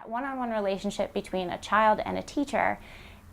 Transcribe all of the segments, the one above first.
That one-on-one relationship between a child and a teacher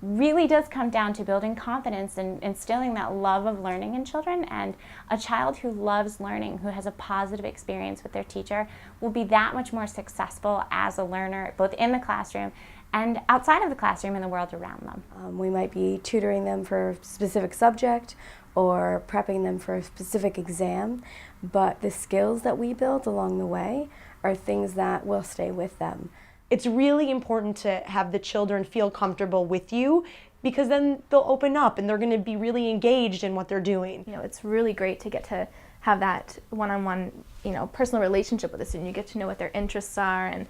really does come down to building confidence and instilling that love of learning in children. And a child who loves learning, who has a positive experience with their teacher, will be that much more successful as a learner, both in the classroom and outside of the classroom in the world around them. We might be tutoring them for a specific subject or prepping them for a specific exam, but the skills that we build along the way are things that will stay with them. It's really important to have the children feel comfortable with you, because then they'll open up and they're going to be really engaged in what they're doing. You know, it's really great to get to have that one-on-one, personal relationship with a student. You get to know what their interests are and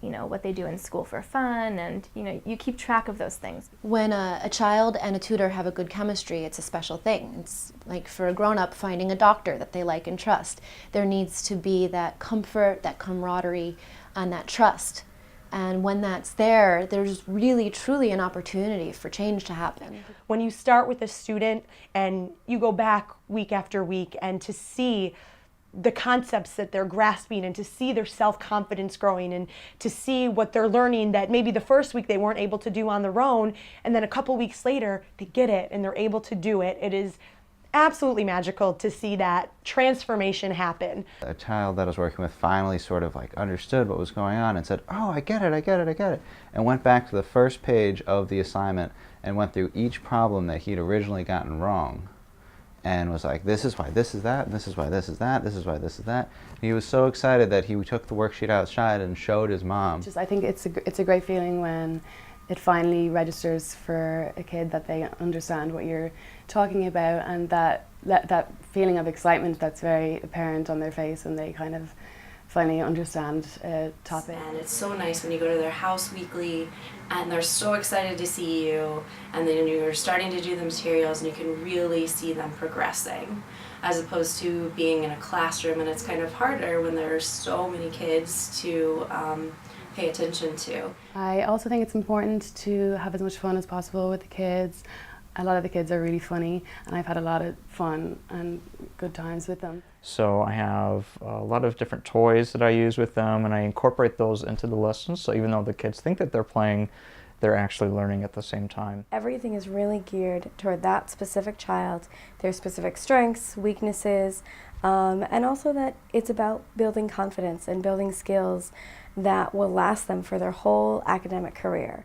what they do in school for fun, and you keep track of those things. When a child and a tutor have a good chemistry, it's a special thing. It's like for a grown-up finding a doctor that they like and trust. There needs to be that comfort, that camaraderie, and that trust. And when that's there, there's really, truly an opportunity for change to happen. When you start with a student and you go back week after week, and to see the concepts that they're grasping, and to see their self-confidence growing, and to see what they're learning that maybe the first week they weren't able to do on their own, and then a couple weeks later they get it and they're able to do it. It is absolutely magical to see that transformation happen. A child that I was working with finally sort of like understood what was going on and said, "Oh, I get it," and went back to the first page of the assignment and went through each problem that he'd originally gotten wrong, and was like, this is why this is that, and this is why this is that, this is why this is that. He was so excited that he took the worksheet outside and showed his mom. I think it's a great feeling when it finally registers for a kid that they understand what you're talking about, and that feeling of excitement that's very apparent on their face when they kind of finally understand a topic. And it's so nice when you go to their house weekly and they're so excited to see you, and then you're starting to do the materials and you can really see them progressing, as opposed to being in a classroom, and it's kind of harder when there's so many kids to pay attention to. I also think it's important to have as much fun as possible with the kids. A lot of the kids are really funny, and I've had a lot of fun and good times with them. So I have a lot of different toys that I use with them, and I incorporate those into the lessons, so even though the kids think that they're playing, they're actually learning at the same time. Everything is really geared toward that specific child, their specific strengths, weaknesses, and also that it's about building confidence and building skills that will last them for their whole academic career.